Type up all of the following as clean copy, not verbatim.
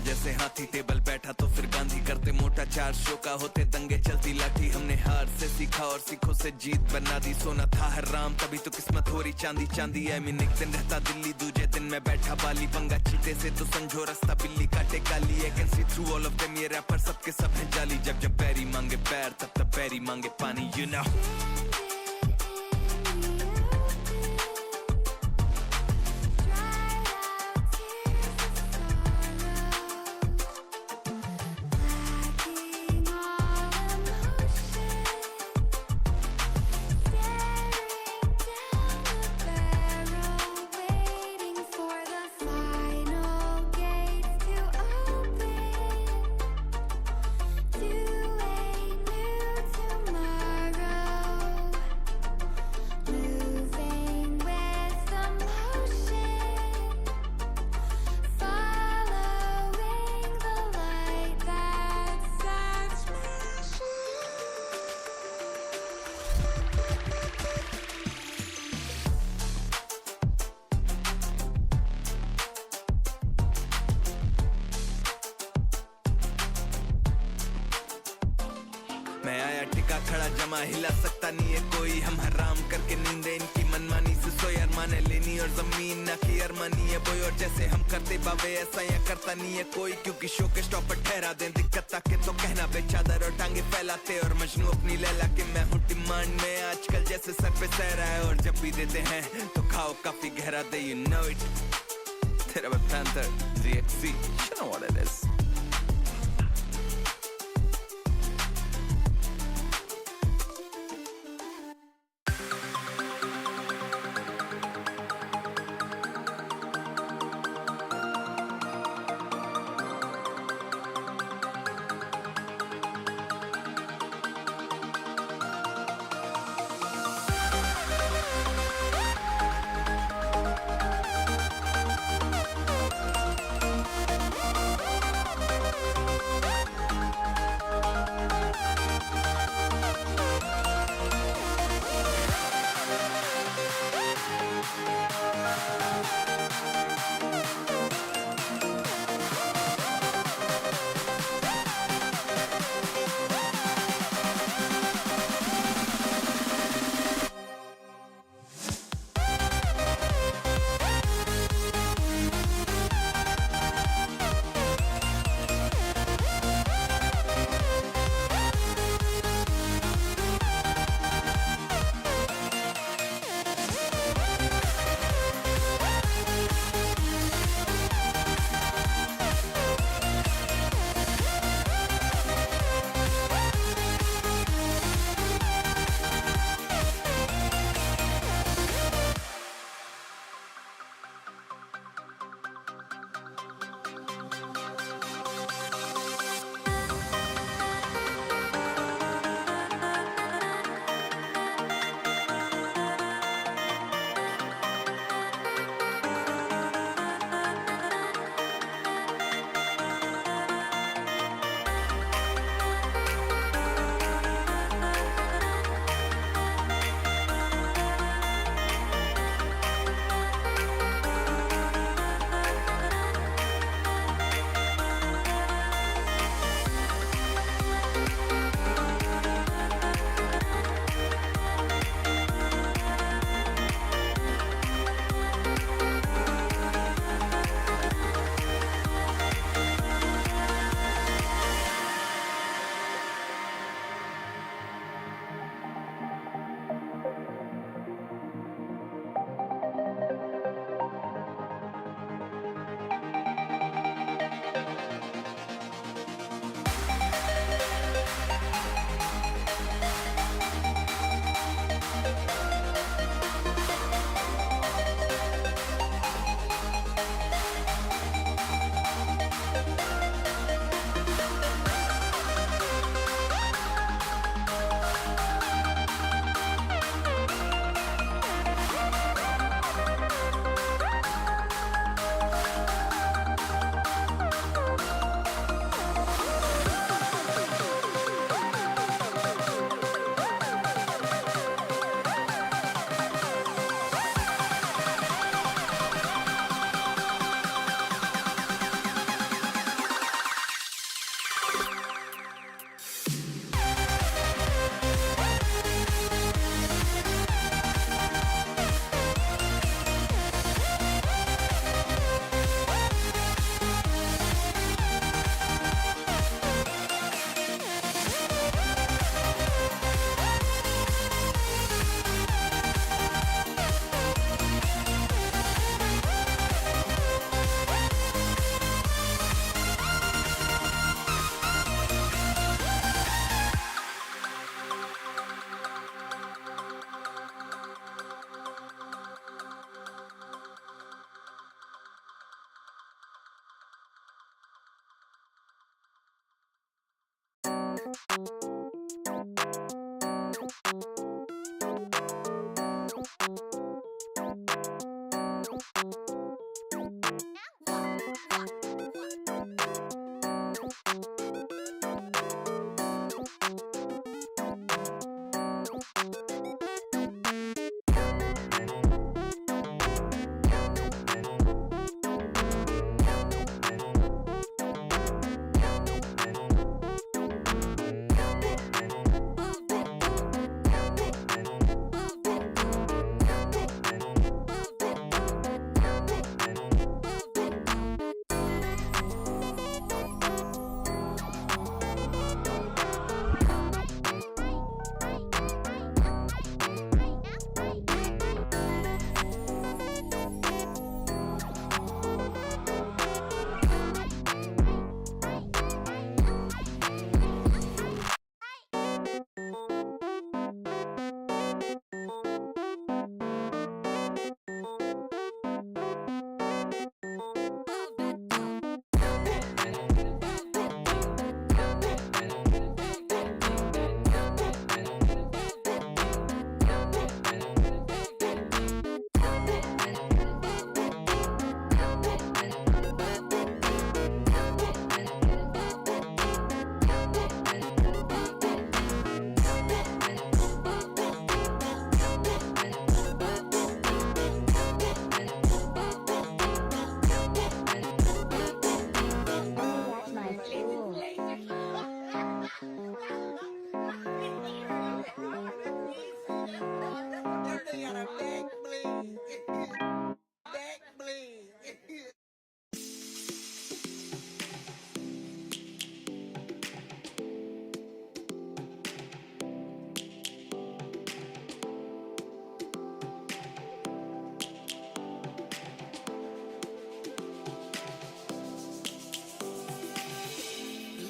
जैसे हाथी टेबल बैठा तो फिर गांधी करते मोटा, 4 शो का होते दंगे चलती लाठी। हमने हार से सीखा और सीखों से जीत बना दी, सोना था हराम तभी तो किस्मत हो रही चांदी चांदी। आई मीन एक दिन रहता दिल्ली, दूजे दिन मैं बैठा बाली, पंगा चीते से तो समझो रास्ता बिल्ली काटे काली। I can see through all of them, ये रैपर सबके सब हैं जाली। जब जब पैरी मांगे पैर तब तब पैरी मांगे पानी, यू नो। मैं आया टिका खड़ा जमा, हिला सकता नहीं है कोई। हम हराम करके नींदे इनकी मनमानी से सोए, अरमाने लेनी और जमीन ना की अरमानी है बोई। और जैसे हम करते बाबे ऐसा या करता नहीं है कोई, क्योंकि शो के स्टॉप पर ठहरा दें दिक्कत ताके तो कहना बेचादर और टांगे फैलाते। और मजनू अपनी लैला के मैं हूँ डिमांड में, आजकल जैसे सर पे सहरा है। और जब भी देते हैं तो खाओ काफी गहरा दे, you know it। तेरा panther ZXC, you know what it is।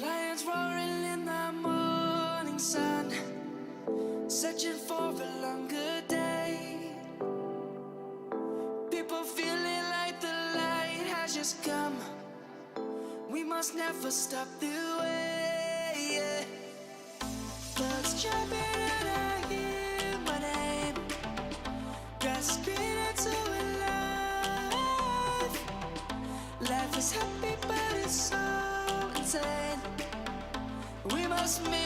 Lions roaring in the morning sun, searching for a longer day. People feeling like the light has just come. We must never stop the way. Yeah. Birds jumping and I hear my name, grasping into a life. Life is happy but it's so insane. We must make